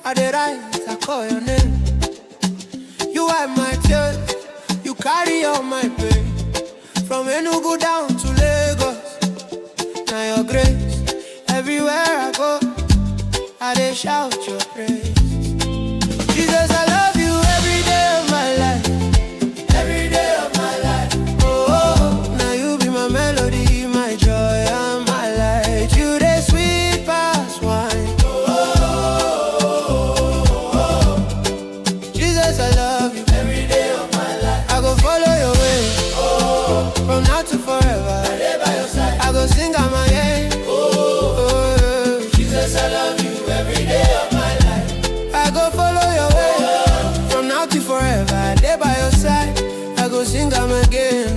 I dey write, I call your name. You wipe my tears, you carry all my pain. From Enugu down to Lagos, now your grace. Everywhere I go, I dey shout your praise. Jesus, I love you every day of my life, every day of my life. Oh, now you be my melody, my joy, and my light. You dey sweet past wine. Jesus, I love you every day of my life. I go follow your way, from now to forever. I dey by your side. I go sing out my name. Jesus, I love you every day of my life. I go follow your way, from now to forever. I dey by your side. I go sing am again.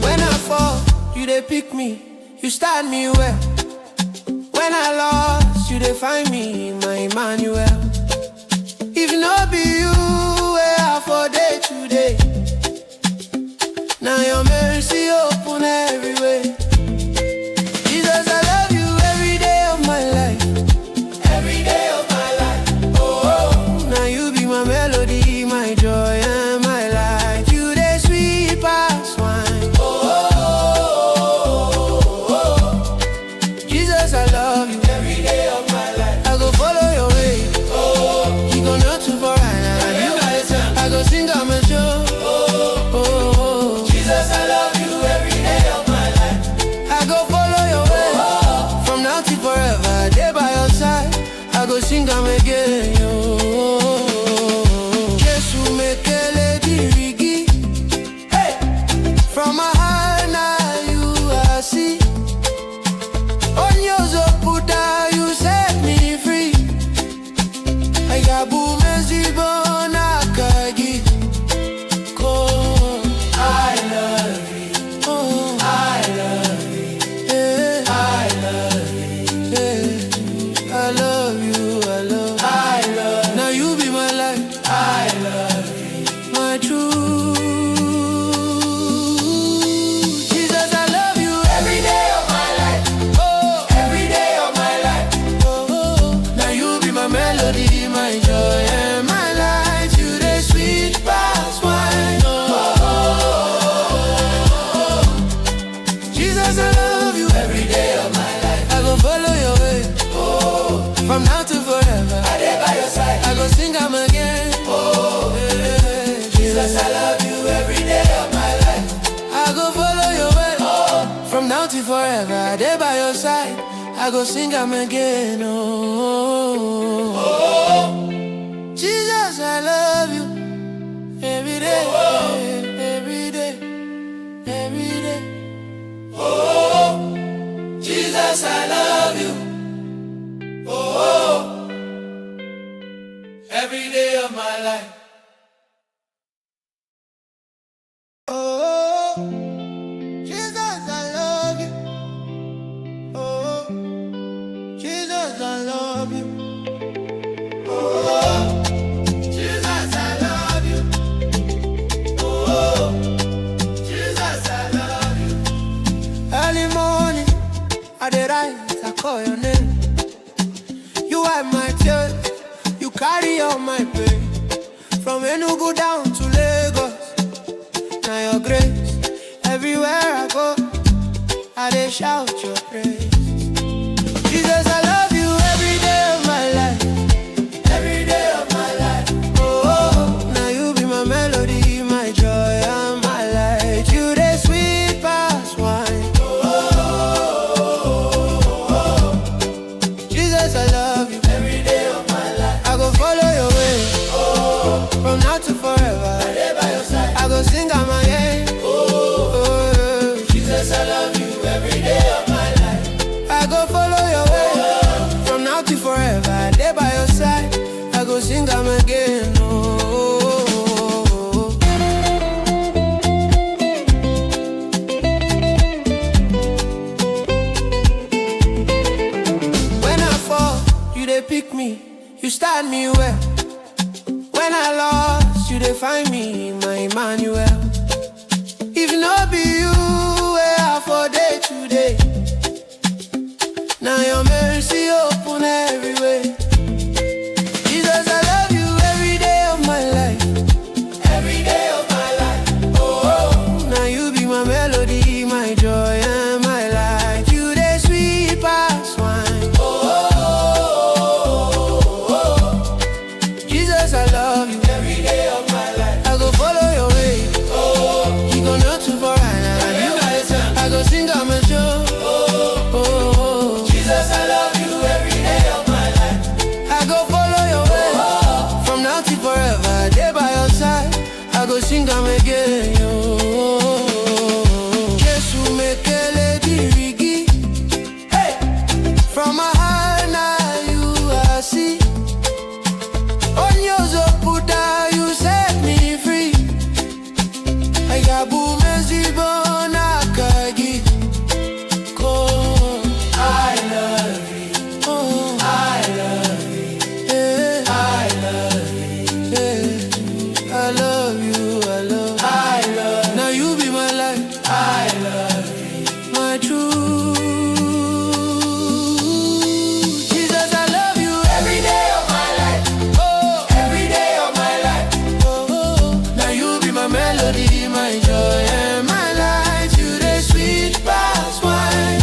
When I fall, you dey pick me, you start me well. When I lost, you dey find me, my Emmanuel. If not be you, where I for day today. Now your mercy open every way. Jesus, I love you every day of my life, every day of my life. Oh, now you be my melody, my joy, and my light. You dey sweet past wine. Jesus, I love you every day of my life. I go follow your way. You go not too far, and I go sing out my show. Jesus, I love you every day of my life. I go follow your way, from now till forever. Day by your side, I go sing am again. Jesus, make a lady rigi. Hey, from my heart now you I see. On your zoputa you set me free. I got boom as the bone akagi. I love you. Oh, I love you. Yeah. I love you. Yeah. I love you. I love you. I love you. Now you be my life. I love you. My truth. Jesus, I love you every day of my life. Oh, every day of my life. Oh, now you be my melody, my joy, and my light. You the sweet past wine. Jesus, I love you every day of my life. I go follow your way, from now to forever. I dey by your side. I go sing am again. Yeah. Jesus, I love you every day of my life. I go follow your way, from now to forever. I dey by your side. I go sing am again. Jesus, I love you every day, every day, every day. Jesus, I love you. Every day of my life. Oh, Jesus, I love you. Oh, Jesus, I love you. Oh, Jesus, I love you. Oh, Jesus, I love you. Early morning, I dey write, I call your name. You wipe my tears, you carry all my pain. From Enugu down to Lagos, now your grace. Everywhere I go, I dey shout your praise. Jesus, I love you every day of my life, every day of my life. Oh, now you be my melody, my joy, and my light. You dey sweet past wine. Jesus, I love you every day of my life. I go follow your way, from now to forever. I dey by your side. I go sing out my name. Jesus, I love you every day of my life. I go follow your way, from now to forever. I dey by your side. I go sing am again. When I fall, you dey pick me, you start me well. When I lost, you dey find me, my Emmanuel. Jesus, I love you. Every day of my life, I go follow your way. Oh, you go not too far, I go sing on my show. Oh, Jesus, I love you. Every day of my life, I go follow your way. From now till forever, day by your side, I go sing on again. Jesus, make a lady rigi. Hey, from my heart now you I see. On your zoputa you set me free. I got boom as the bonakagi. I love you. Oh, I love you. Yeah, I love you. Yeah, I love you. I love you. Now you be my life. I love you. My truth. Jesus, I love you every day of my life. Oh, every day of my life. Oh, now you be my melody, my joy and my light. You the sweet past wine.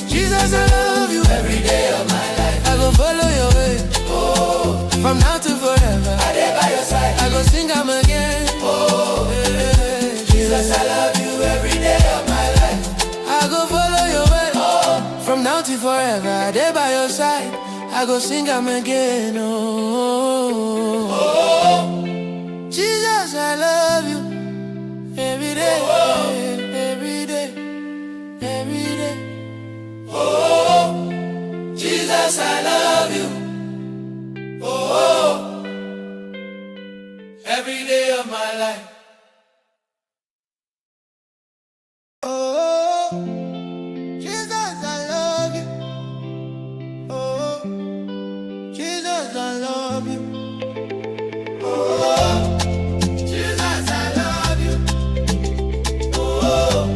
Jesus, I love you every day of my life. I go follow your way. Oh, from now to forever, I dey by your side. I go sing am again. Oh, yeah. Jesus, I love you every day of my life. I go follow your way. Oh, from now to forever, I dey by your side. I go sing am again. Oh, Jesus, I love you every day, every day, every day. Jesus, I love you. Oh, every day of my life. Oh, Jesus, I love you. Oh, Jesus, I love you. Oh, Jesus, I love you. Oh,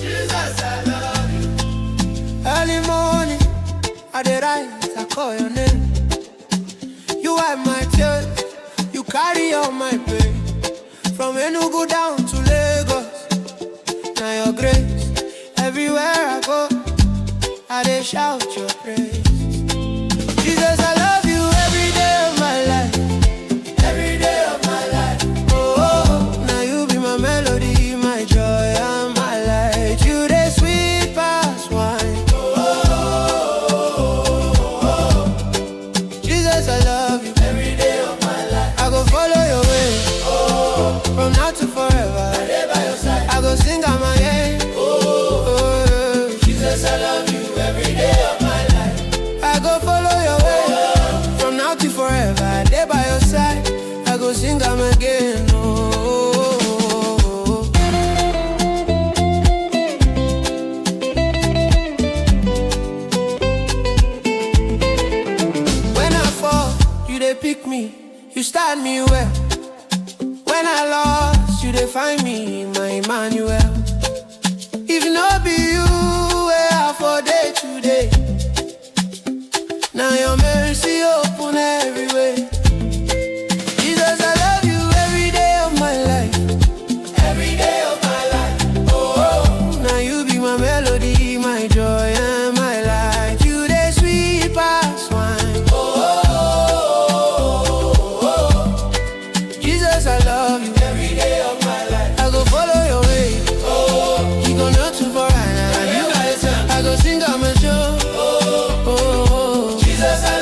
Jesus, I love you. Early morning, I dey rise, I call your name. You wipe my tears, you carry all my pain. From Enugu down to Lagos, now your grace. Everywhere I go, I dey shout your praise. Jesus, I love you every day of my life. Every day of my life. Oh, now you be my melody, my joy and my light. You the sweet past wine. Jesus, I love you every day of my life. I go follow your way. Oh, from now to forever, I dey by your side. I go sing on my name. Oh, Jesus, I love you every day of my life. I go follow your way. From now to forever, I dey by your side. I go sing am again. When I fall, you dey pick me, you start me well. When I lost, you dey find me, my Emmanuel. If not be you, where I for day today. Now your mercy open every way. Jesus, I love you every day of my life. Every day of my life. Oh, now you be my melody, my joy and my light. You the sweet past wine. Jesus, I love you every day of my life. I go follow your way. Oh, you go not too far, I go sing on my show. Oh, Jesus, I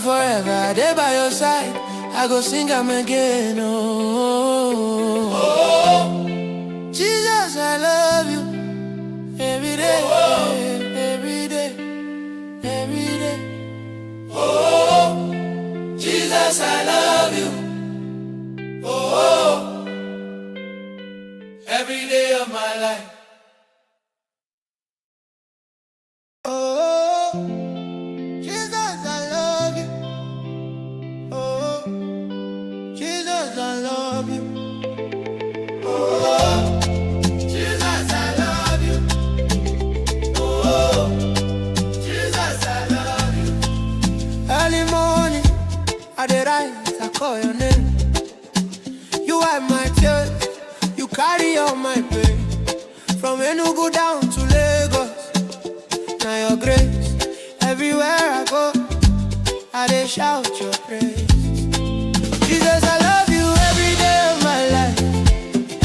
forever, I dey by your side. I go sing am again, oh, oh. Jesus, I love you every day, every day, every day. Oh, Jesus, I love you, oh, every day of my life. Oh, Jesus, I love you. Oh, Jesus, I love you. Oh, Jesus, I love you. Oh, Jesus, I love you. Early morning, I dey rise, I call your name. You wipe my tears, you carry all my pain. From Enugu down to Lagos, now your grace. Everywhere I go, I dey shout your praise. Jesus, I love you every day of my life,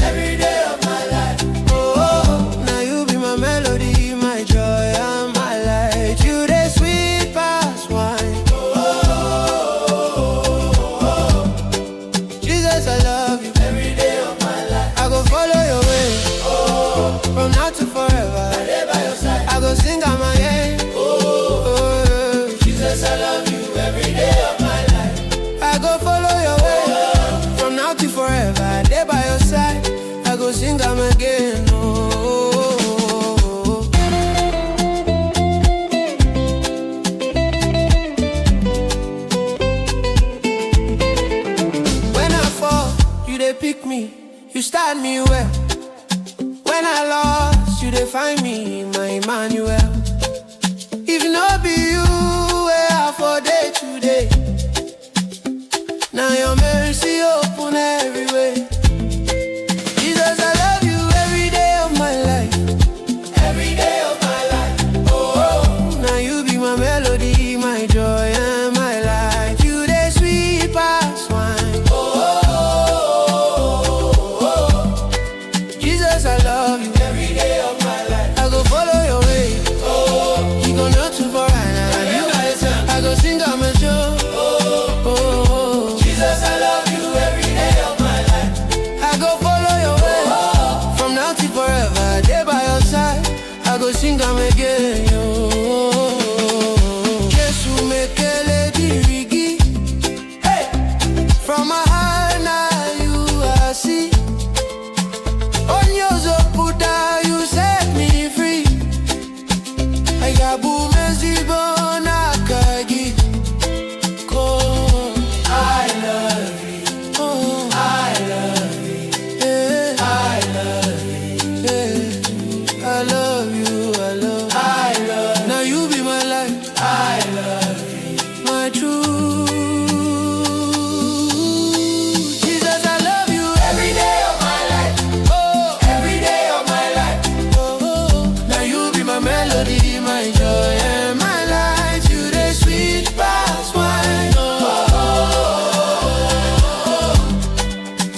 every day of my life. Oh, now you be my melody, my joy, and my light. You dey sweet past wine. Oh, Jesus, I love you every day of my life. I go follow your way, oh, from now to forever. I dey by your side. I go sing am again. Oh, Jesus, I love you every day of my life. I go follow your way, oh, from now to forever. I dey by your side. I go sing am again. Oh, when I fall, you dey pick me, you start me well. When I lost, you dey find me, my Emmanuel. If not be you, where I for day today. Now your mercy open every way. Jesus, I love you every day of my life, every day of my life. Oh, now you be my melody, my joy, and my light. You dey sweet past wine. Oh, Jesus, I love you every day of my life. I go follow your way. Oh, you go not too far, and you I go sing on my show. Oh, Jesus, I love you every day of my life. I go follow your way, oh, from now till forever. I dey by your side. I go sing am again. Oh, Jesus, make a lady rigi. Hey, from my heart now you I see. On your zoputa you set me free. I got boom as the bone akagi. I love you. Oh, I love you. Yeah, I love you. Yeah, I love you. I love. I love. Now you be my life. I love you. My truth. Jesus, I love you every day of my life. Oh, every day of my life. Oh, now you be my melody, my joy, and my light. You the sweet past wine.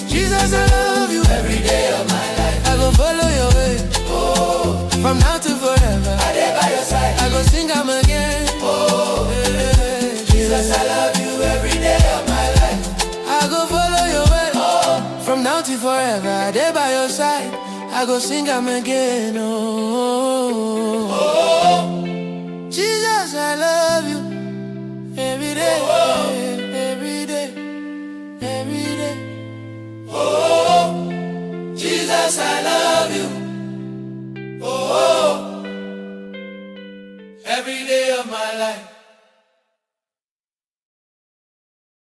Jesus, I love you every day of my life. I go follow your way, oh, from now to forever. I dey by your side. I go sing am again. Oh, yeah. Jesus, I love you every day of my life. I go follow your way, oh, from now to forever. I dey by your side. I go sing am again. Oh, Jesus, I love you every day, every day, every day. Oh, Jesus, I love you. Oh, every day of my life.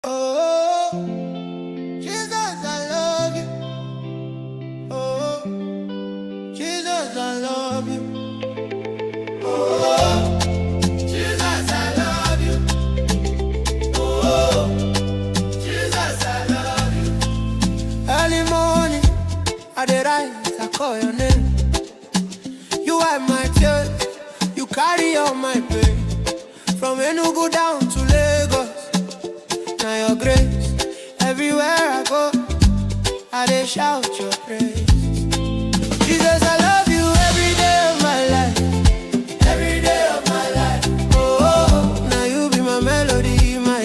Oh, Jesus, I love you. Oh, Jesus, I love you. Oh, Jesus, I love you. Oh, Jesus, I love you. Early morning, I dey rise, I call your name. You wipe my tears, you carry all my pain. From Enugu down to Lagos, now your grace. Everywhere I go, I dey shout your praise. Jesus, I love you every day of my life, every day of my life. Oh, now you be my melody, my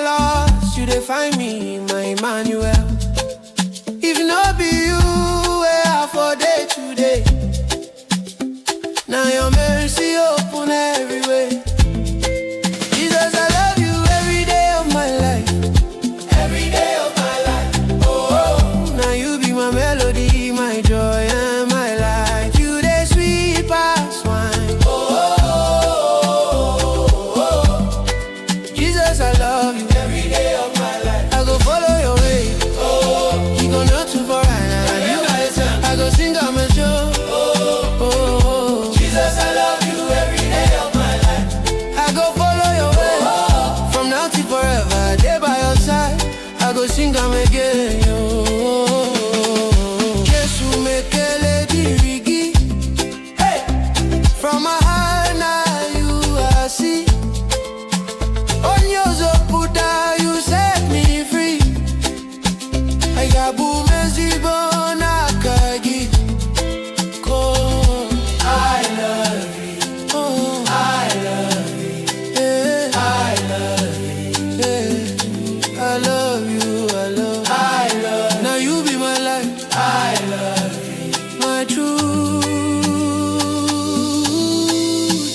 lost, you dey find me, my Emmanuel. If not be you, where I for day today. Now your mercy open every way. Jesus, I love you every day of my life. Every day of my life. Oh, now you be my melody, my joy and my life. You dey sweet past wine. Jesus, I love you every day of my life. I go follow your way. You go not too far, I go sing on my show. Jesus, I love you every day of my life. I go follow your way. From now till forever, day by your side. I go sing am again, yo. Jesus make a lady rigi. Hey, from my heart now you I see. On your zoputa you set me free. I got boom and zibon akagi. I love you. Oh, I love you. Yeah, I love you. Yeah, I love you. I love you. I love you. Now you be my life. I love you. My truth.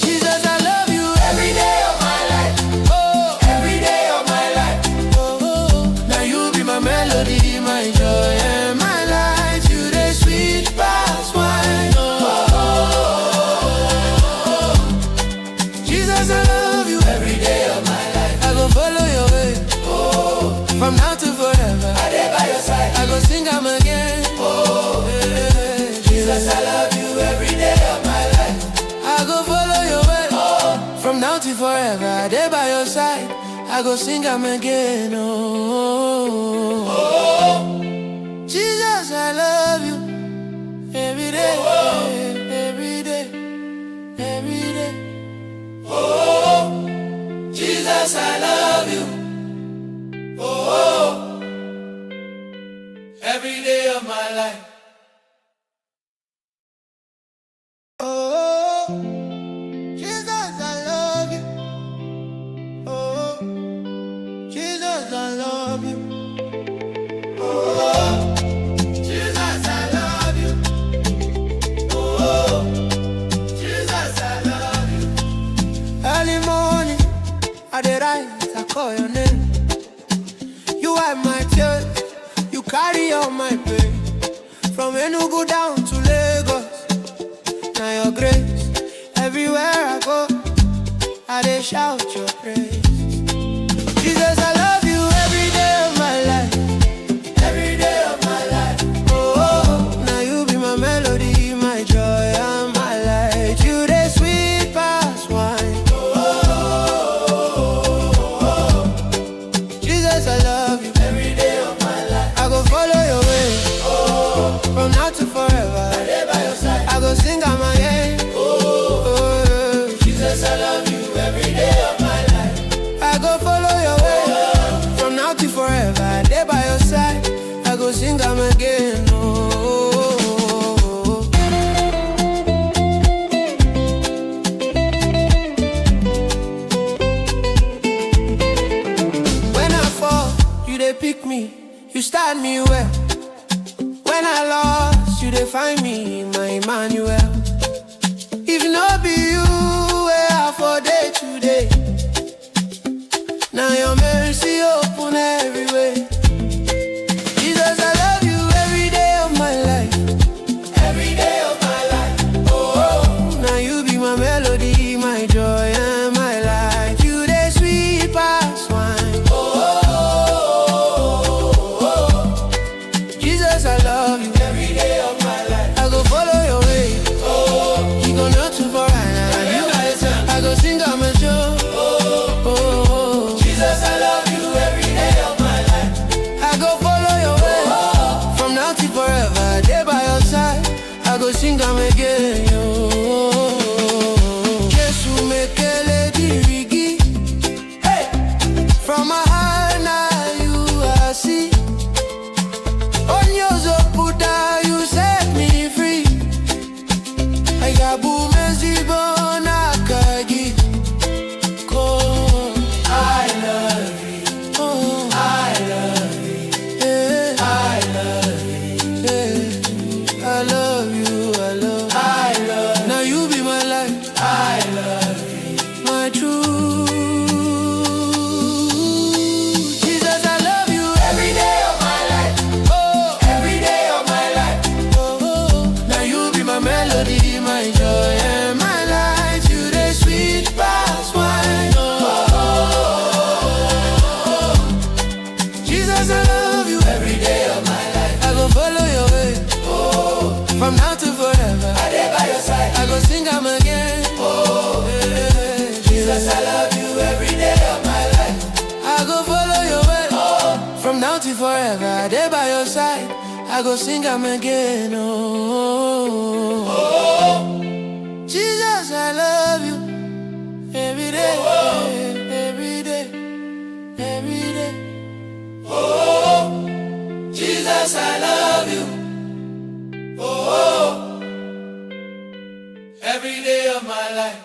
Jesus, I love you every day of my life. Oh, every day of my life. Oh, now you be my melody, my joy and my light. You the sweet past wine. Jesus, I love you every day of my life. I go follow your way. Oh, from now to forever. I dey by your side. I go sing am again. Oh, yeah. Jesus, I love you every day of my life. I go follow your way. Oh, from now to forever. I dey by your side. I go sing am again. Oh, Jesus, I love you every day, every day, every day. Jesus, I love you. Oh, every day of my life. Oh, Jesus, I love you. Oh, Jesus, I love you. Oh, Jesus, I love you. Oh, Jesus, I love you. Early morning, I dey rise, I call your name. You wipe my tears, you carry all my pain. From Enugu down to Lagos, now your grace. Everywhere I go, I dey shout your praise. Jesus, I love you every day of my life. Every day of my life. Oh, now you be my melody, my joy and my light. You the sweet past wine. Jesus, I love you every day of my life. I go follow your way. Oh, from now to forever. I dey by your side. I go sing am again. Oh, Jesus, I love you every day of my life. I go follow your way. From now to forever. I dey by your side. I go sing am again. When I fall, you dey pick me. You start me well. When I lost, you dey find me, my Emmanuel. If not be you, where I for day today. Now your mercy open every way. Jesus, I love you every day of my life. Every day of my life. Oh, now you be my melody, my joy and my light. You the sweet past wine. Jesus, I love you every day of my life. I go follow your way. You go not too far, I go sing on my show. Jesus, I love you. From now to forever, I dey by your side. I go sing am again. Oh, yeah. Jesus, I love you every day of my life. I go follow your way. Oh, from now to forever, I dey by your side. I go sing am again. Oh, oh, Jesus, I love you every day, every day, every day. Oh, Jesus, I love you. Oh, every day of my life.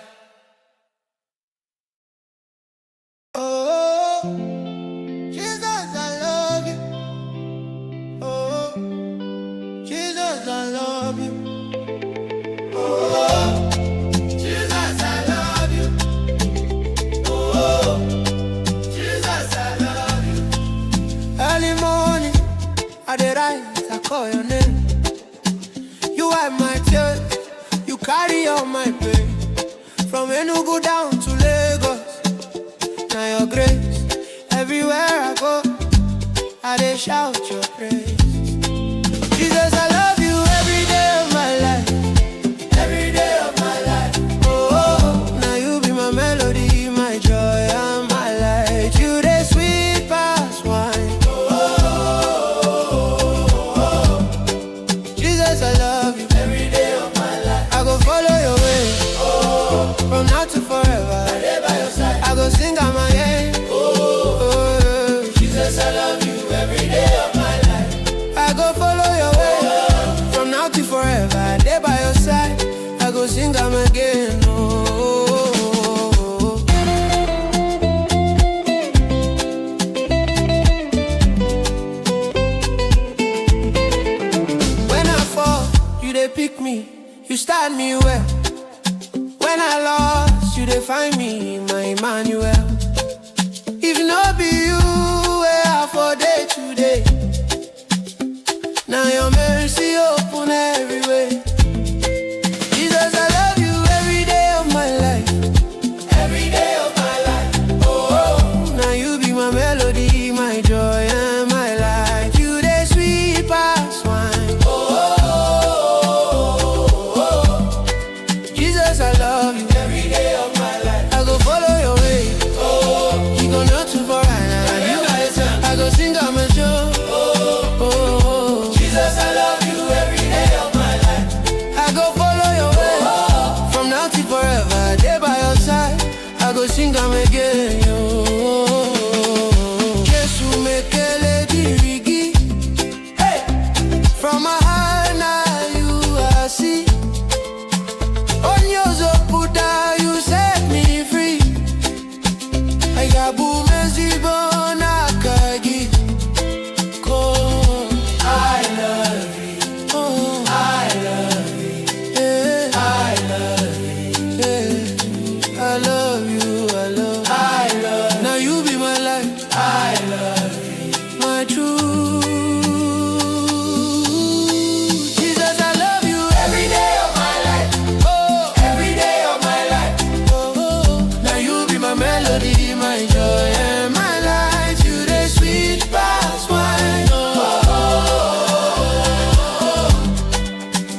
Oh, Jesus, I love you. Oh, Jesus, I love you. Oh, Jesus, I love you. Oh, Jesus, I love you. Early morning, I dey rise, I call your name. You wipe my tears, you carry all my pain. From Enugu down to Lagos, now your grace. Everywhere I go, I dey shout your praise. Jesus, I love you every day of my life. Every day of my life. Oh, now you be my melody, my joy, and my light. You dey sweet past wine. Jesus, I love you every day of my life. I go follow your way. Oh, from now to forever, I dey by your side. I go sing am again. Oh, Jesus, I love you every day of my life. I go follow your way. Oh, from now to forever, I dey by your side. I go sing am again. When I fall, you dey pick me, you start me well. When I lost, you dey find me, my Emmanuel. If not be you, where I for day today. Now your mercy open every way. Jesus, I love you every day of my life. Every day of my life. Oh, now you be my melody, my joy, and my light. You dey sweet past wine. Jesus, I love you every day of my life. I go follow your way. Oh, you go not too far, I go sing on my show. Oh, Jesus, I love you every day of my life. I go follow your way. Oh, from now till forever, I dey by your side. I go sing am again. Oh, Jesus, make a lady rigi. Hey, from my heart now you are see. On your zoputa, you set me free. I got boom as the bone akagi. I love you. Oh, I love you. Yeah, I love you. Yeah, I love you. I love you. I love you. Now you be my life. I love you. My truth. Jesus, I love you every day of my life. Oh, every day of my life. Oh, now you be my melody, my joy, and my light. You the sweet past wine.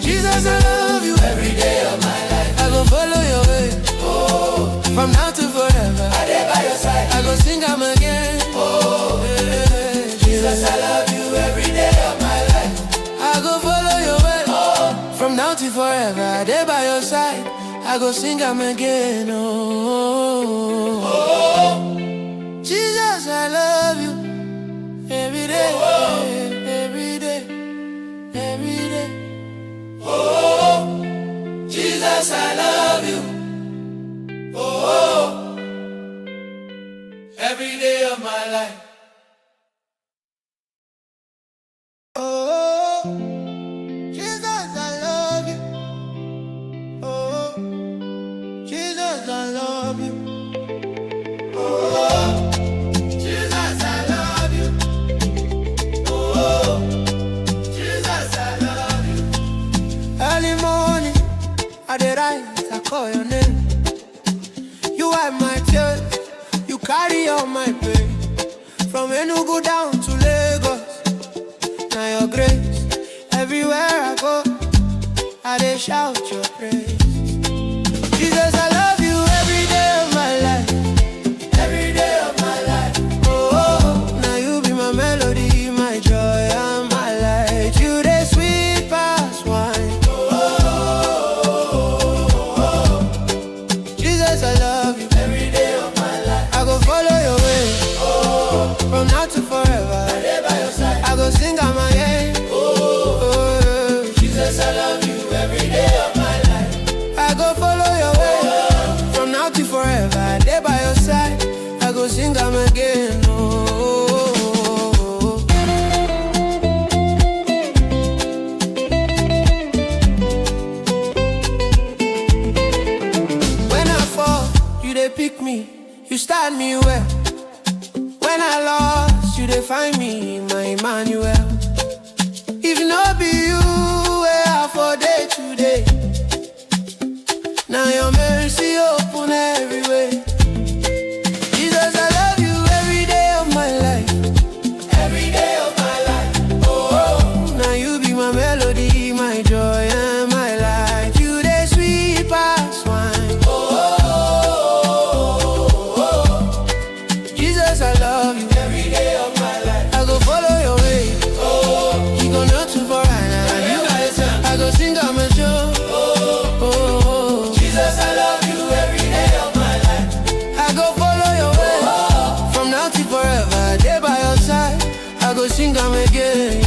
Jesus, I love you every day of my life. I go follow your way. Oh, from now to forever, I dey by your side. I go sing am again. Oh, yeah. Jesus, I love you every day of my life. I go follow your way. Oh, from now to forever, I dey by your side. I go sing am again. Oh, oh, Jesus, I love you every day, every day, every day. Oh, Jesus, I love you. Oh, every day of my life. Oh, Jesus, I love you. Oh, Jesus, I love you. Oh, Jesus, I love you. Oh, Jesus, I love you. Early morning, I dey rise, I call your name. You wipe my tears, you carry all my pain. From Enugu down to Lagos, now your grace. Everywhere I go, I dey shout your praise. Jesus, I love you every day of my life. Every day of my life. Oh, now you be my melody, my joy, and my light. You dey sweet past wine. Jesus, I love you every day of my life. I go follow your way, from now to forever. I dey by your side. I go sing out my name. Jesus, I love you every day of my life. I go follow your way, from now to forever. I dey by your side. I go sing am again. When I fall, you dey pick me, you start me well. When I lost, you dey find me, my Emmanuel. If not be you, where I for day today. Now your mercy open every way. Jesus, I love you every day of my life. Every day of my life. Oh, now you be my melody, my joy, and my light. You dey sweet past wine. Jesus, I love you every day of my life. I go follow your way. You go not too far, I go sing on my show. Jesus, I love you every day of my life. I go follow your way, from now till forever. Day by your side, I go sing am again.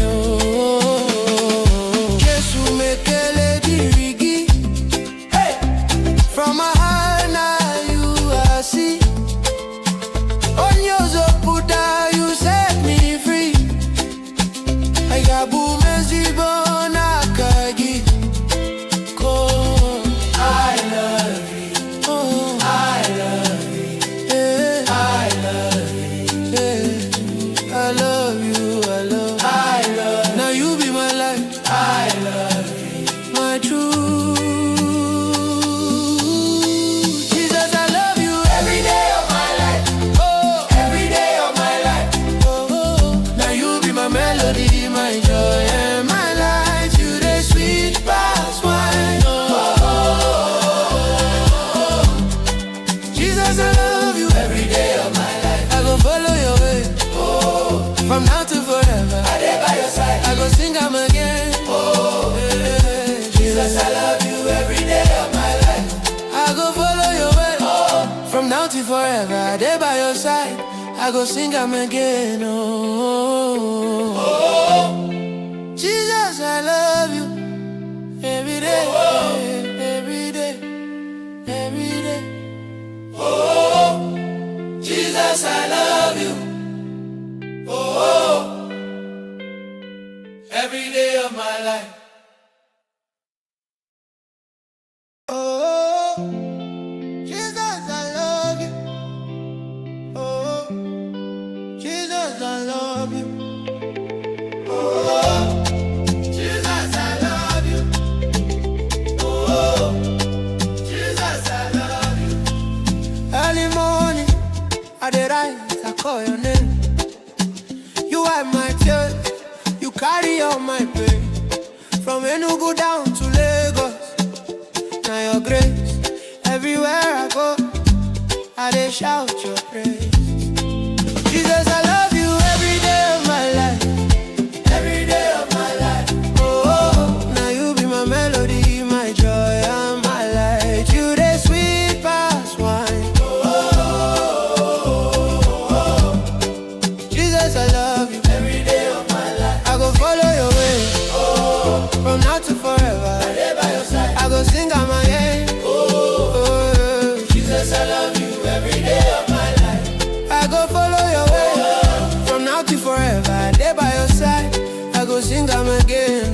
Jesus, make a lady rigi. Hey, from my heart now you I see. On your zoputa you set me free. I got boom and zibon akagi. I love you. Oh, I love you. Yeah. I love you. Yeah. I love you. I love you. I love you. Now you be my life. I love you. My truth. Jesus, I love you every day of my life. Oh, every day of my life. Oh, now you be my melody, my joy, and my light. You the sweet past wine. Jesus, I love you every day of my life. I go follow your way, from now to forever. I dey by your side. I go sing am again. Yeah. Jesus, I love you every day of my life. I go follow your way, from now to forever. I dey by your side. I go sing am again. Jesus, I love you every day, every day, every day. Jesus, I love you. Every day of my life. Oh, Jesus, I love you. Oh, Jesus, I love you. Oh, Jesus, I love you. Oh, Jesus, I love you. Early morning, I dey rise, I call your name. You wipe my tears, you carry all my pain. From Enugu down to Lagos, now your grace. Everywhere I go, I dey shout your praise. Jesus, I love you every day of my life. Every day of my life. Oh, now you be my melody, my joy, and my light. You dey sweet past wine. Jesus, I love you every day of my life. I go follow your way, from now to forever. I dey by your side. I go sing out my name. Jesus, I love you every day of my life. I go follow your way, from now to forever. I dey by your side. I go sing am again.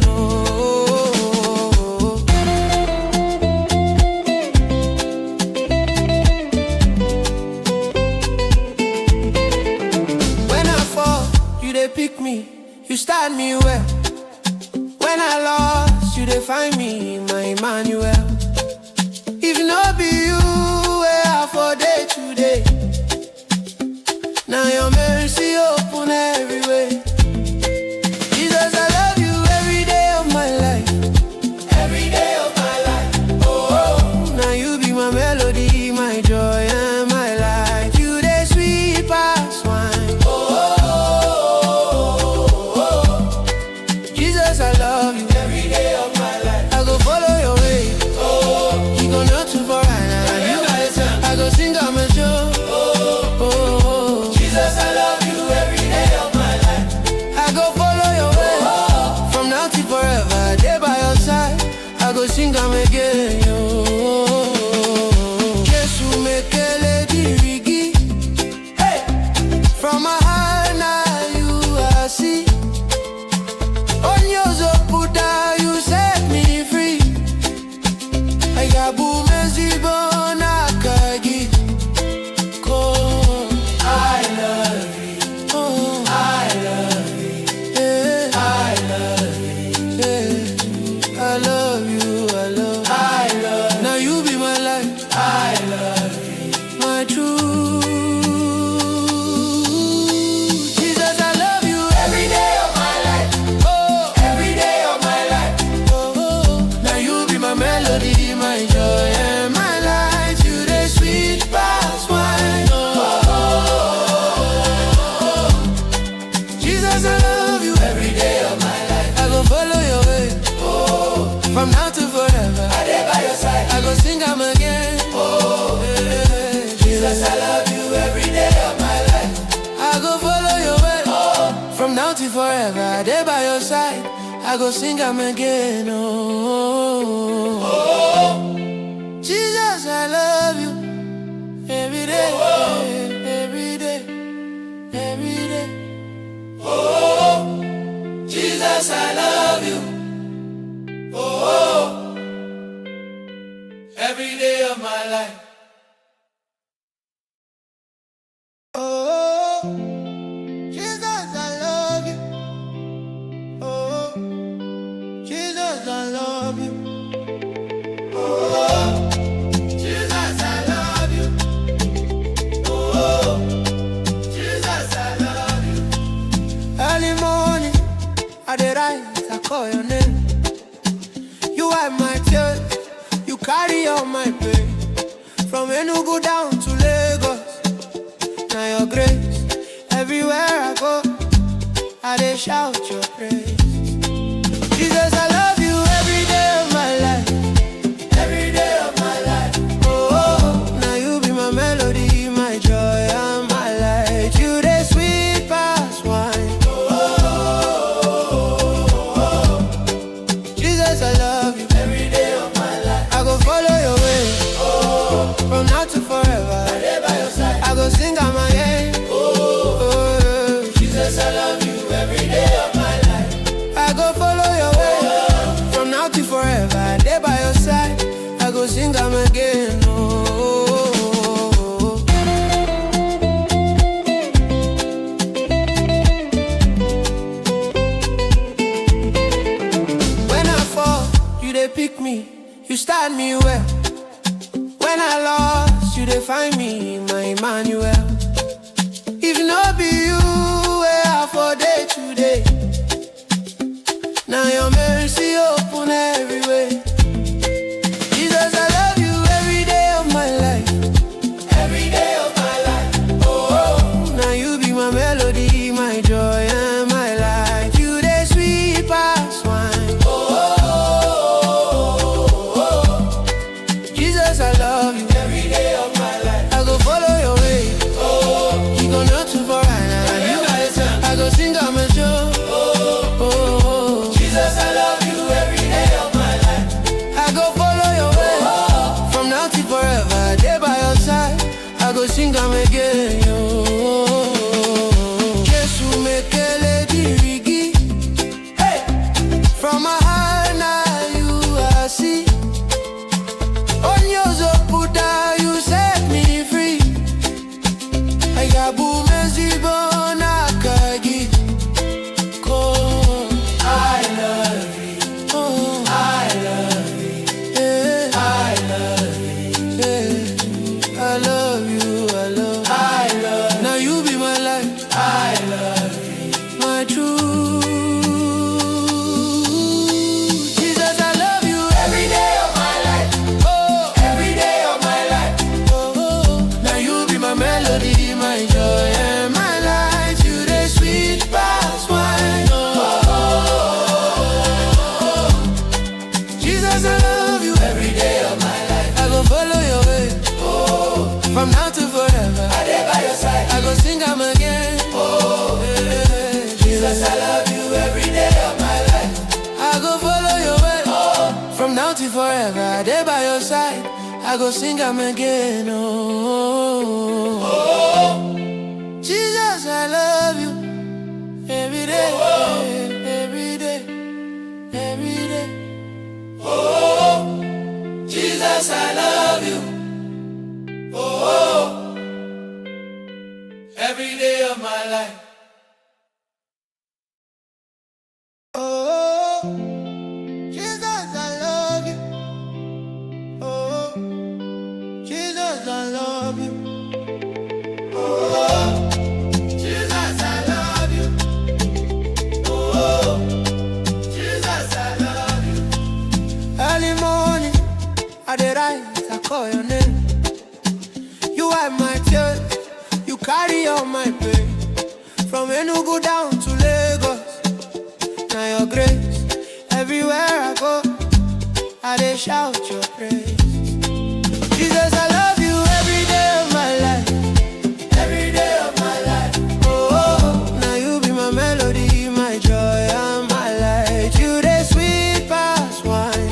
When I fall, you dey pick me, you start me well. When I lost, you dey find me, my Emmanuel. If not be you, where I for day today. Now your mercy open every way. Jesus, I love you every day of my life. Every day of Jesus, I love you every day of my life. I go follow your way, oh, from now to forever. I dey by your side. I go sing am again, oh, yeah. Jesus, I love you every day of my life. I go follow your way, oh, from now to forever. I dey by your side. I go sing am again, oh, oh. Jesus, I love you every day, oh, every day, every day. Oh, Jesus, I love you, oh, every day of my life. Oh, Jesus, I love you. Oh, Jesus, I love you. Oh, Jesus, I love you. Oh, Jesus, I love you. Early morning, I dey rise, I call your name. You wipe my tears, you carry all my pain. From Enugu down to Lagos, now your grace. Everywhere I go, I dey shout your praise. Jesus, I love you every day of my life, every day of my life. Oh, now you be my melody, my joy, and my light. You dey sweet past wine. Jesus, I love you every day of my life. I go follow your way, oh, from now to forever. I dey by your side. I go sing am again, oh, Jesus, I love you every day of my life. I go follow your way, oh, from now to forever. I dey by your side. I go sing am again, oh. When I fall, you dey pick me, you start me well. When I lost, you dey find me, my Emmanuel. If no be you, where I for day today. Now your mercy open every way. Jesus, I love you every day of my life, every day of my life. Oh, now you be my melody, my joy, and my light. You dey sweet past wine. Jesus, I love you every day of my life. I go follow your way, oh, you go not too far, I go sing am a show, oh, Jesus, I love you every day of my life. I go follow your way, oh, from now till forever. I dey by your side. I go sing am again, oh. Jesus mekele dirigi, hey, from my heart now you I see. On your zoputa you set me free. I got boom as kagi. I love you, oh, I love you, yeah, I love you, yeah. I love you, I love you, I love you. Now you be my life, I love you, my truth. Jesus, I love you every day of my life, oh, every day of my life. Oh, now you be my melody, my joy, and my light. You dey sweet past wine. Jesus, I love you every day of my life. I go follow your way, oh, from now to forever. I dey by your side. I go sing am again, oh, yeah. Jesus, I love you every day of my life. I go follow your way, oh, from now to forever. I dey by your side. I go sing am again, oh, oh. Jesus, I love you every day, oh, every day, every day. Oh, Jesus, I love you, oh, every day of my life. Oh, Jesus, I love you, oh, Jesus, I love you, oh, Jesus, I love you, oh, Jesus, I love you. Early morning, I dey rise, I call your name. You wipe my tears, you carry all my pain. From Enugu down to Lagos. I dey shout your praise. Jesus, I love you every day of my life. Every day of my life. Oh, now you be my melody, my joy, and my light. You dey sweet past wine.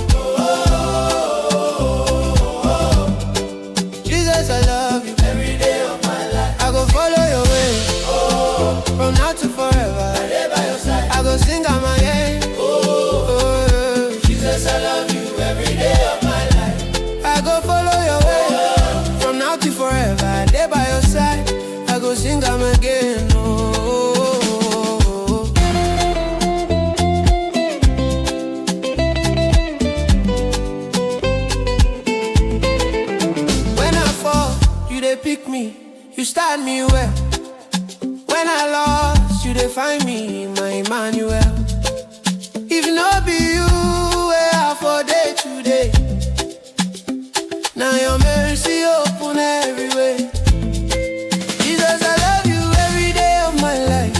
Jesus, I love you every day of my life. I go follow your way, from now to forever. I dey by your side. I go sing out my name. Jesus, I love you every day of my life. I go follow your way, from now to forever. I dey by your side. I go sing am again. When I fall, you dey pick me, you start me well. When I lost, you dey find me, my Emmanuel. If no be you, where I for day today. Now your mercy open every way. Jesus, I love you every day of my life.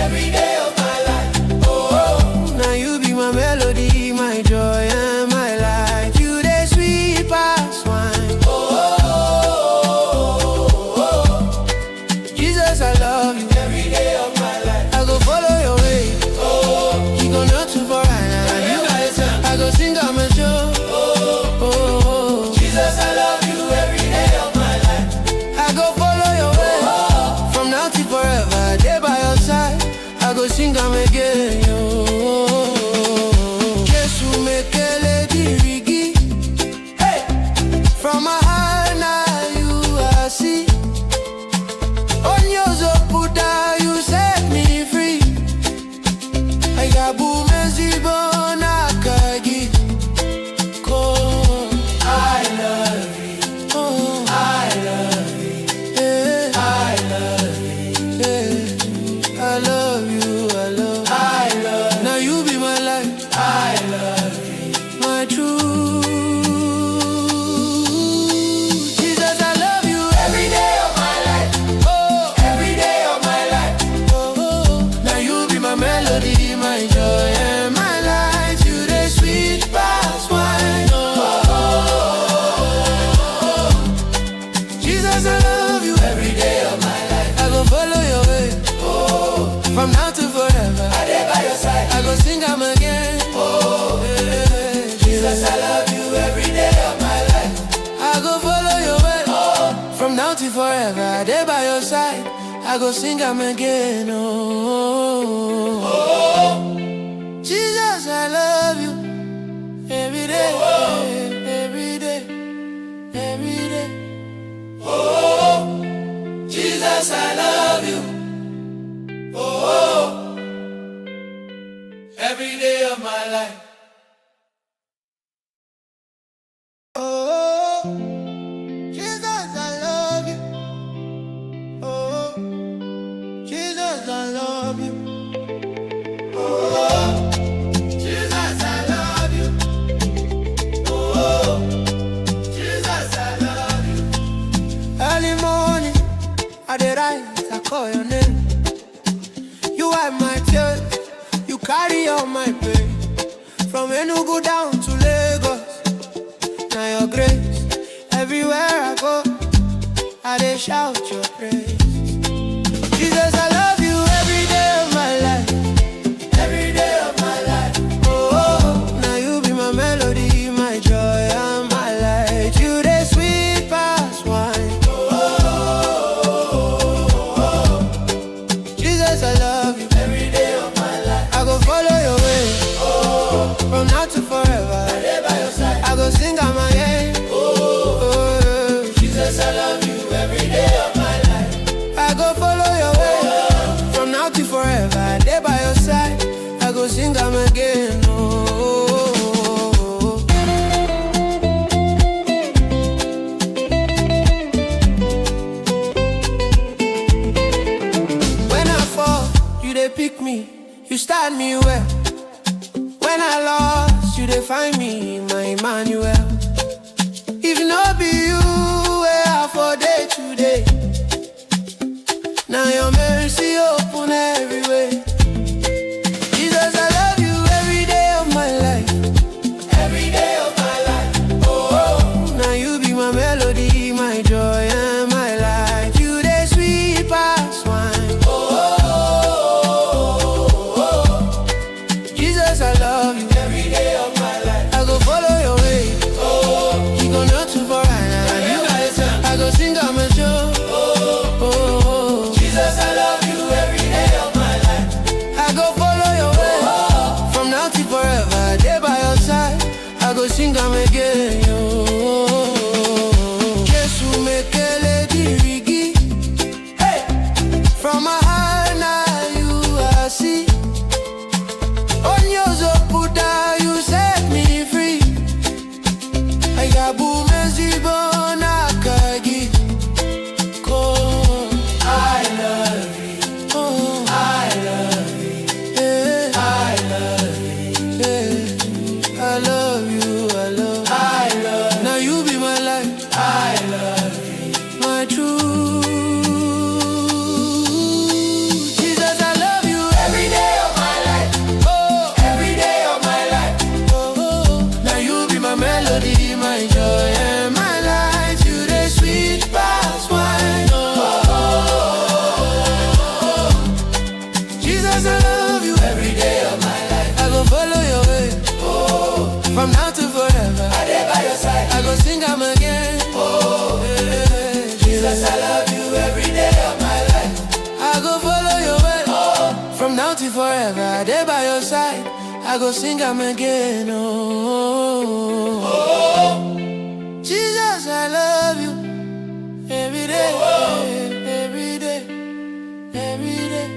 Every day of my life. Oh, now you be my melody, my joy, and my light. You dey sweet past wine. Jesus, I love you every day of my life. I go follow your way. You go not too far, I go sing on my show. Jesus, I love you every day of my life. I go follow your way, from now till forever. Day by your side, I go sing am again. Jesus, make a lady rigi. Hey, from my heart now you are see. On your zoputa, you set me free. I got boom and zibon akagi. I love you. Oh, I love you. Yeah. I love you. Yeah. I love you. I love you. I love you. Now you be my life. I love you. My truth. Jesus, I love you every day of my life. Oh, every day of my life. Oh, now you be my melody, my joy, and my light. You the sweet past wine. Jesus, I love you every day of my life. I go follow your way, from now to forever. I dey by your side. I go sing am again. Yeah. Jesus, I love you every day of my life. I go follow your way, from now to forever. I dey by your side. I go sing am again. Jesus, I love you every day, every day, every day. Jesus, I love you. Every day of my life. Oh, Jesus, I love you. Oh, Jesus, I love you. Oh, Jesus, I love you. Oh, Jesus, I love you. Early morning, I dey rise, I call your name. You wipe my tears, you carry all my pain. From Enugu down to Lagos, now your grace. Everywhere I go, I dey shout your praise. Jesus, I love you every day of my life. Every day of my life. Oh, now you be my melody, my joy, and my light. You dey sweet past wine. Jesus, I love you every day of my life. I go follow your way, from now to forever. I dey by your side. I go sing out my name. Jesus, I love you every day of my life. I go follow your way, from now to forever. I dey by your side. I go sing am again. When I fall, you dey pick me, you start me well. When I lost, you dey find me, my Emmanuel. If no be you, where I for day today. Now your mercy open every way. Jesus, I love you every day of my life. Every day of I love you every day of my life. I go follow your way, oh, from now to forever. I dey by your side. I go sing am again, oh, yeah. Jesus, I love you every day of my life. I go follow your way, oh, from now to forever. I dey by your side. I go sing am again, oh, oh. Jesus, I love you every day, oh, every day, every day.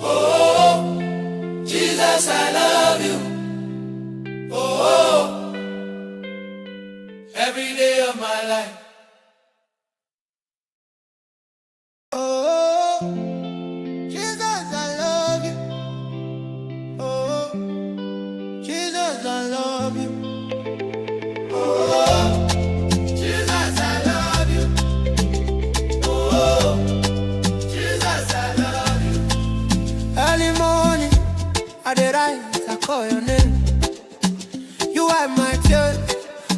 Oh, Jesus, I love you, oh, every day of my life. Oh, Jesus, I love you. Oh, Jesus, I love you. Oh, Jesus, I love you. Oh, Jesus, I love you. Early morning, I dey rise, I call your name. You wipe my tears,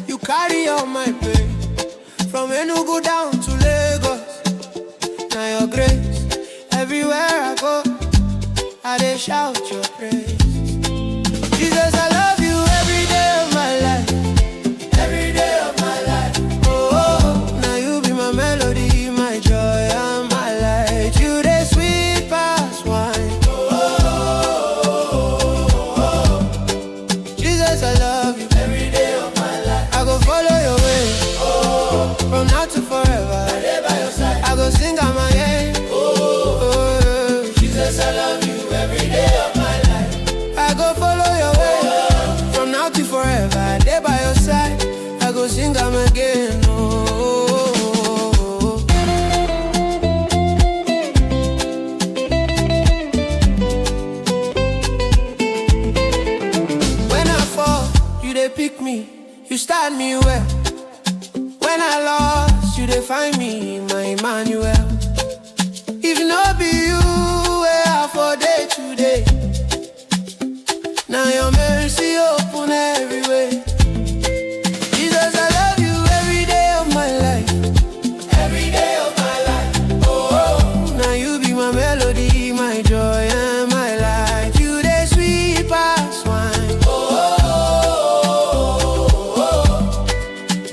you carry all my pain. From Enugu down to Lagos, now your grace. Everywhere I go, I dey shout your praise. Jesus, I love you every day of my life. Every day of my life. Oh, now you be my melody, my joy, and my light. You dey sweet past wine. Jesus, I love you every day of my life. I go follow your way, oh, from now to forever. I dey by your side. I go sing am again, oh, Jesus, I love you every day of my life. I go follow your way, oh, from now to forever. I dey by your side. I go sing am again, oh. When I fall, you dey pick me, you start me well. When I lost, you dey find me, my Emmanuel. If no be you, where I for day today. Now your mercy open every way. Jesus, I love you every day of my life. Every day of my life. Oh, now you be my melody, my joy, and my light. You dey sweet past wine. Oh,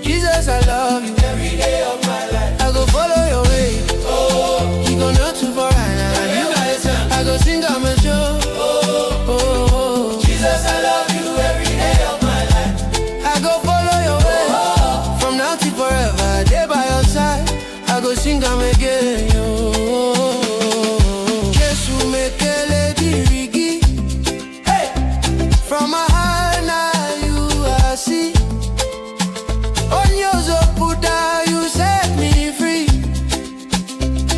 Jesus, I love you every day of my life. I go follow your way, oh, you go not too far, I go sing on my show, oh, Jesus, I love you every day of my life. I go follow your way, oh, from now till forever. I dey by your side. I go sing am again, oh. Jesus mekele dirigi, hey, from my heart now you I see. On your zoputa you set me free.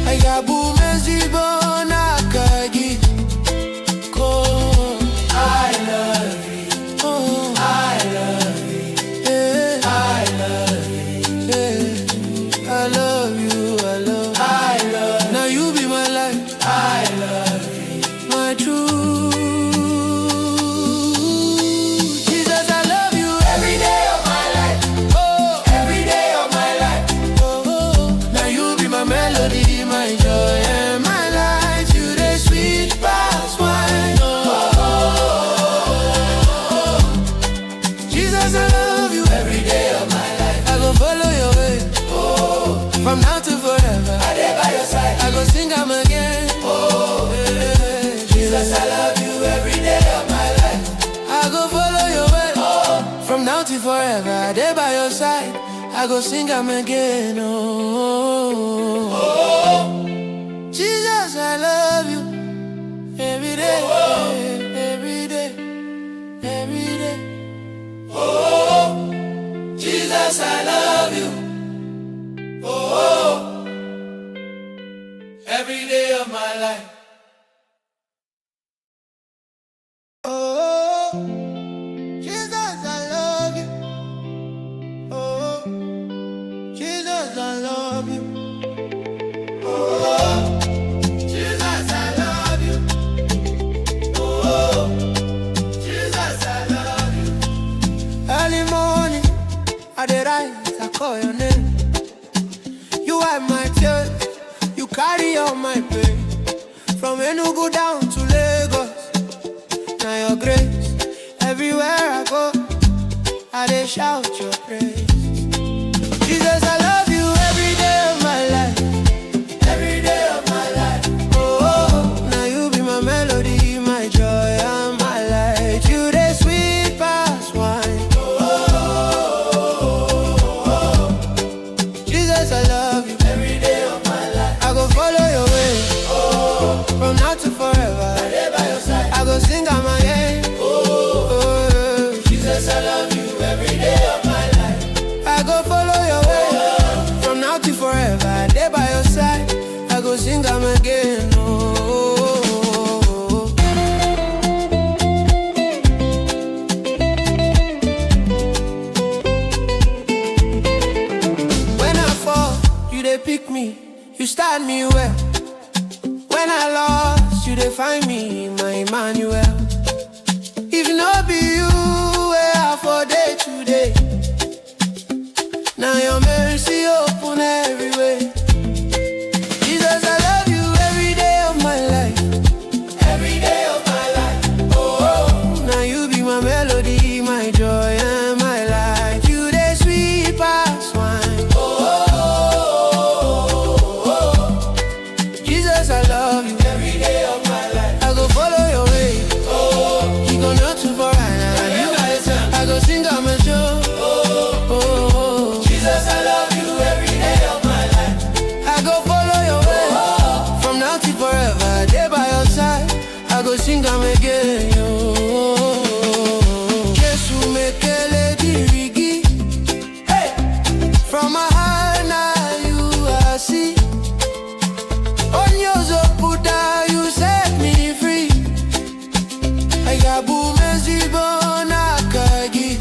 I got boom as the bone akagi. I love you, oh, I love you, yeah, I love you, yeah. I love you, I love you, I love you. Now you be my life, I love you, my truth. Jesus, I love you every day of my life, oh, every day of my life, oh. Now you be my melody, my joy, and my light. You dey sweet past wine, Jesus, I love you every day of my life. I go follow your way, oh, from now to forever. I dey by your side. I go sing am again, oh, yeah. Jesus, I love you every day of my life. I go follow your way, oh, from now to forever. I dey by your side. I go sing am again, oh, oh. Jesus, I love you every day, oh, every day, every day. Oh, Jesus, I love you, oh, every day of my life. Oh, Jesus, I love you, oh, Jesus, I love you, oh, Jesus, I love you, oh, Jesus, I love you. Early morning, I dey rise, I call your name. You wipe my tears, you carry all my pain. From Enugu down to Lagos. sing am again, yo. Jesus make a lady rigi. Hey, from my heart now you are see. On your zoputa you set me free. I got boom and zibona kagi.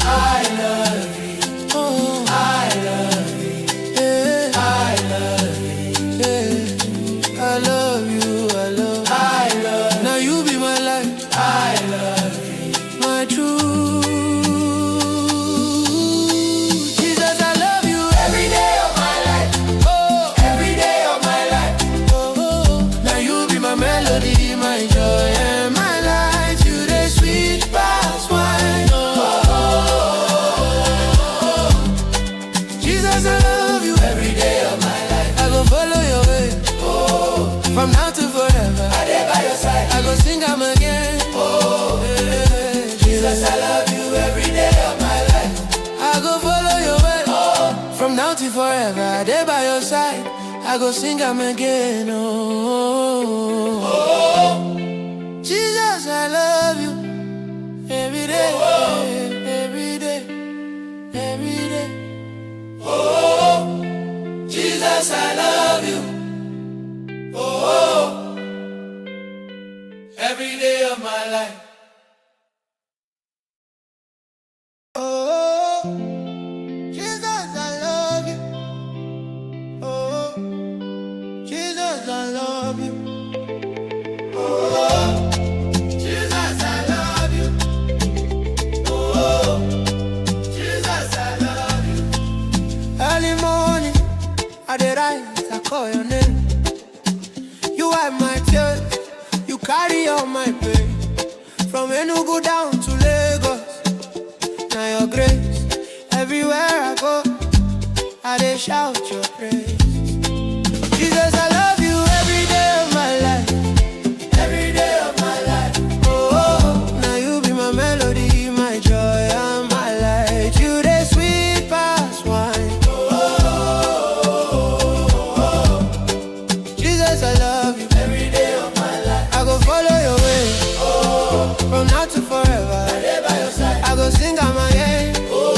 I love you. Oh, I love you. Yeah, I love you. Yeah, I love you. I love you. Now you be my life. I love you. My truth. Jesus, I love you every day of my life. Oh, every day of my life. Oh, oh. Now you be my melody, my joy and my light. You the sweet past wine. Jesus, I love you every day of my life. I go follow your way, oh, from now to forever. I dey by your side. I go sing am again, oh, yeah. Jesus, I love you every day of my life. I go follow your way, oh, from now to forever. I dey by your side. I go sing am again, oh, oh. Jesus, I love you every day, oh, every day, every day. Oh, Jesus, I love you. Oh, every day of my life. Oh, Jesus, I love you. Oh, Jesus, I love you. Oh, Jesus, I love you. Oh, Jesus, I love you. Early morning, I dey rise, I call your name. You wipe my tears, you carry all my pain. From Enugu down to Lagos, now your grace. Everywhere I go, I dey shout your praise. Jesus, I love you every day of my life. Every day of my life. Oh, now you be my melody, my joy and my light. You the sweet past wine. Jesus, I love you every day of my life. I go follow your way, oh, from now to forever. I live by your side. I go sing am again, oh,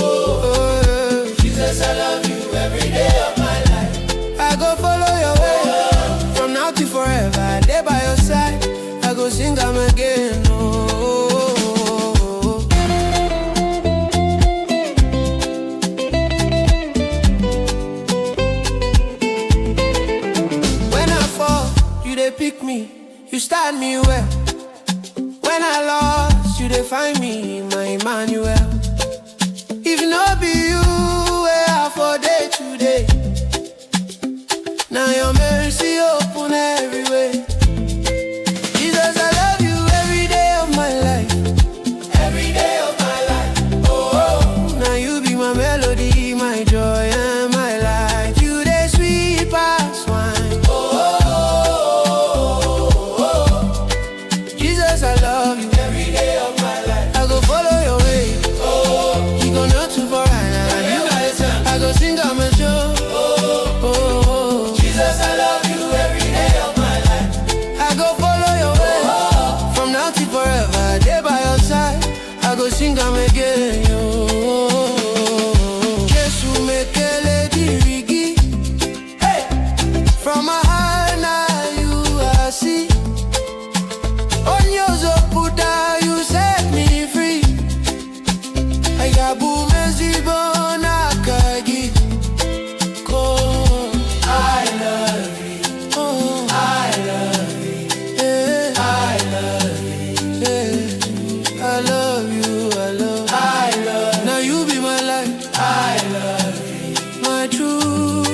oh. Jesus, I love you every day of my life. I go follow your way, oh, from now to forever. I live by your side. I go sing am again, oh, oh, oh. When I fall, you dey pick me, you start me well. When I lost, you dey find me, my Emmanuel. If no be you, where I for day today. Now your mercy open every way. Jesus, I love you every day of my life. Every day of my life. Oh, now you be my melody, my joy and my light. You the sweet past wine. Jesus, I love you every day of my life. I go follow your way, oh, you go not too far, I go sing on my show, oh, oh. Jesus, I love you every day of my life. I go follow your way, oh, from now till forever. I dey by your side. I go sing am again, oh. Jesus make a lady rigi. Hey, from my heart now you are see. On your zoputa you set me free. I got boom and zibona kagi. I love you. Oh, I love you. Yeah, I love you. Yeah, I love you. I love you. Now you be my life. I love you. My truth.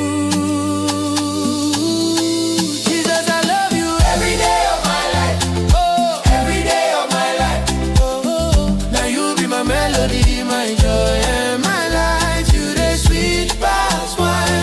Jesus, I love you every day of my life. Oh, every day of my life. Oh, now you be my melody, my joy and my light. You the sweet past wine.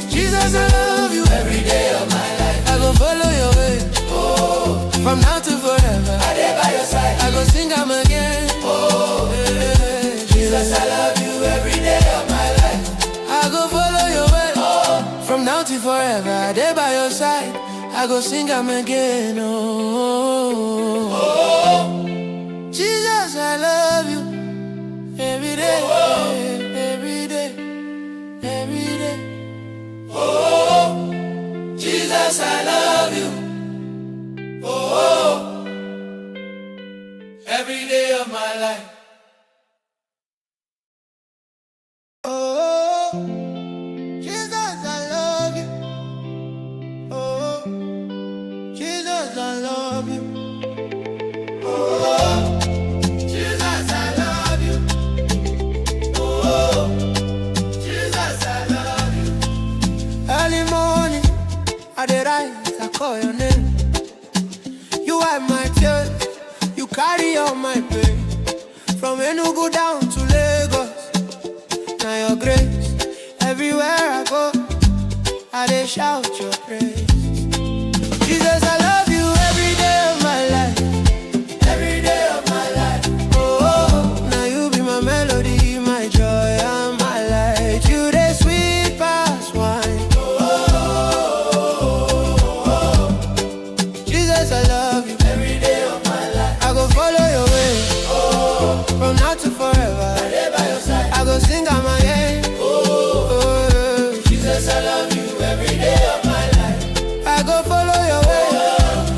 Jesus, I love you every day of my life. I go follow your way, oh, from now to forever. I dey by your side. I go sing am again, oh, yeah. Jesus, I love you every day of my life. I go follow your way, oh, from now to forever. forever, I dey by your side. I go sing am again, oh, oh. Jesus, I love you every day, every day, every day. Oh, Jesus, I love you, oh, every day of my life. Oh, Jesus, I love you. Oh, Jesus, I love you. Oh, Jesus, I love you. Oh, Jesus, I love you. Early morning, I dey rise, I call your name. You wipe my tears, you carry all my pain. From Enugu down to Lagos, now your grace. Everywhere I go, I dey shout your praise. Jesus, I love you every day of my life, every day of my life. Oh, now you be my melody, my joy, and my light. You dey sweet past wine. Oh, Jesus, I love you every day of my life. I go follow your way, oh, from now to forever. I dey by your side. I go sing am again. Jesus, I love you every day of my life. I go follow your way,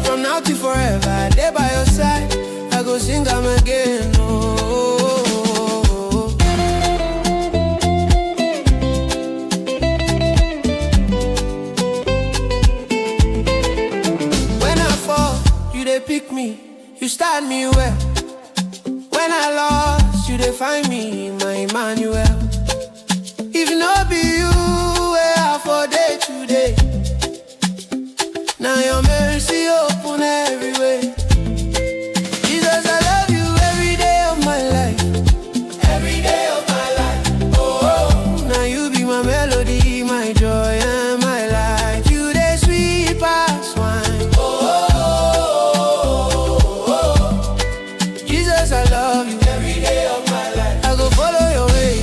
from now to forever. I dey by your side. I go sing am again, oh. When I fall, you dey pick me, you start me well. When I lost, you dey find me, my Emmanuel. If no be you, where I for day today. Now your mercy open every way. Jesus, I love you every day of my life, every day of my life. Oh, now you be my melody, my joy, and my light. You dey sweet past wine. Oh, Jesus, I love you every day of my life. I go follow your way.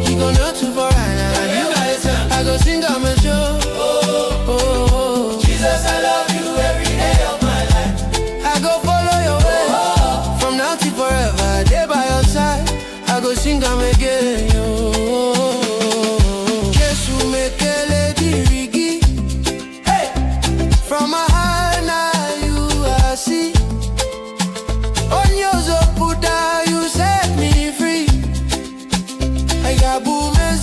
You go not too far, I go sing on my show. Oh, Jesus, I love you every day of my life. I go follow your way, from now till forever. I dey by your side. I go sing am again, oh. Jesus, make a lady rigi. Hey, from my heart now you I see. On your zoputa you set me free. I got boom as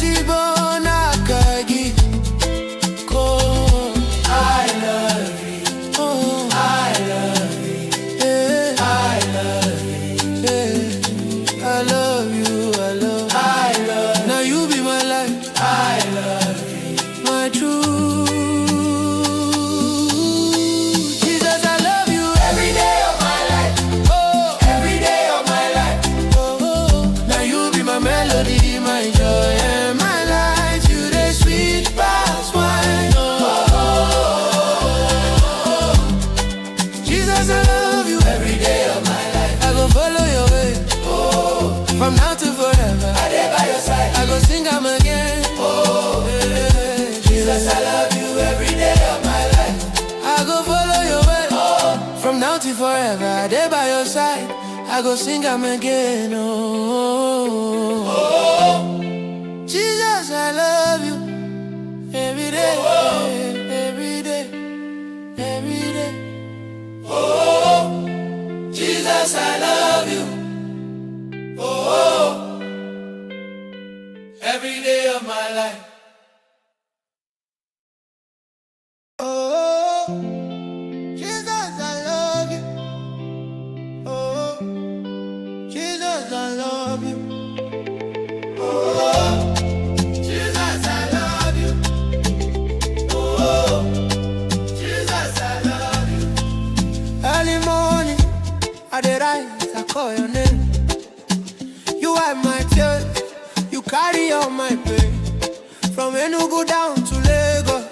from now to forever. I dey by your side. I go sing am again. Oh, Jesus, I love you every day of my life. I go follow your way. Oh, from now to forever. I dey by your side. I go sing am again. Oh, Jesus, I love you every day, every day, every day. Oh, Jesus, I love you. Oh, every day of my life. Oh, Jesus, I love you. Oh, Jesus, I love you. Oh, Jesus, I love you. Oh, Jesus, I love you. Early morning, I dey rise, I call your name. You wipe my tears, you carry all my pain. From Enugu down to Lagos,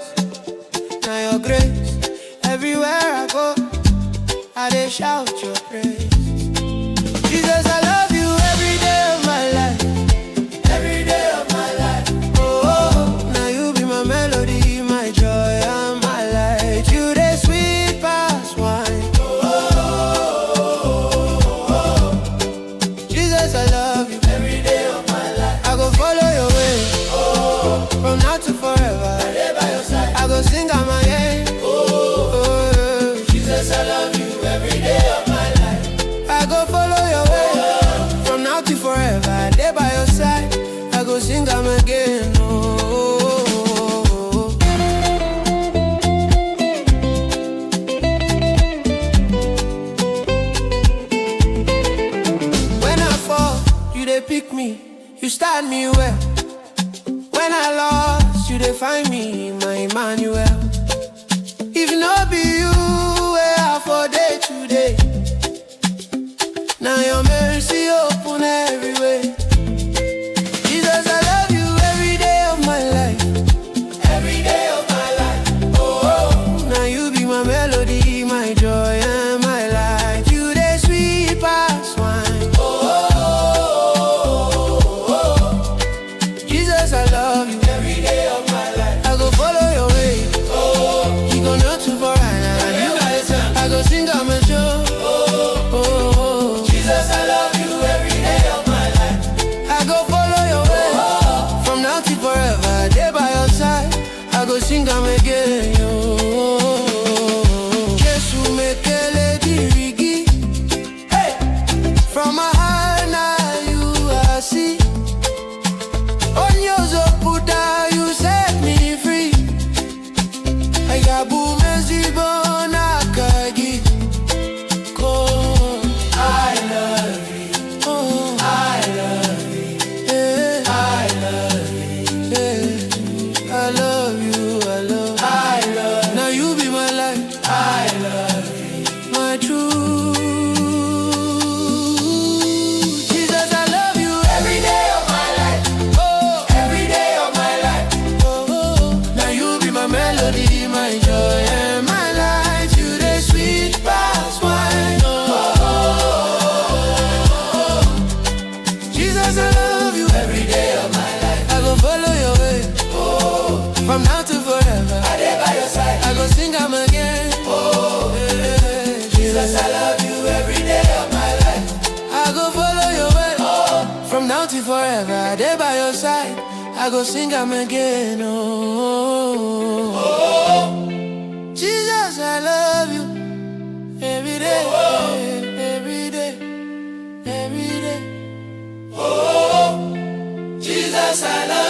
now your grace. Everywhere I go, I dey shout your praise. Jesus, I love you every day of my life, every day of my life. Oh, now you be my melody, my joy. sing am again. Oh, Jesus, I love you every day of my life. I go follow your way, from now to forever. Day by your side, I go sing am again. When I fall, you dey pick me, you start me well. When I lost, you dey find me, my Emmanuel. If no be you, where I for day today. Now your mercy open every way. Jesus, I love you every day of my life. Every day of my life. Oh, now you be my melody, my joy and my life. You dey sweet past wine. Jesus, I love you every day of my life. I go follow your way. You go not too far and I go sing on my show. Jesus, I love you every day of my life. I go follow your way, from now till forever. Day by your side, I go sing am again. Jesus, make a lady rigi. Hey, from my heart now you I see. On your zoputa, you set me free. I got boom as the bone I kagi. I love you. Oh, I love you. Yeah. I love you. Yeah. I love you. I love you. I love you. Now you be my life. I love you. My truth. Jesus, I love you every day of my life. Oh, every day of my life. Oh, now you be my melody, my joy and my light. You the sweet past wine. Jesus, I love you every day of my life. I go follow your way. From now to forever. I day by your side. I go sing am again. Yeah. Jesus, I love you every day of my life. I go follow your way. From now to forever. I day by your side. I go sing am again. Jesus, I love you every day, every day, every day. Jesus, I love you.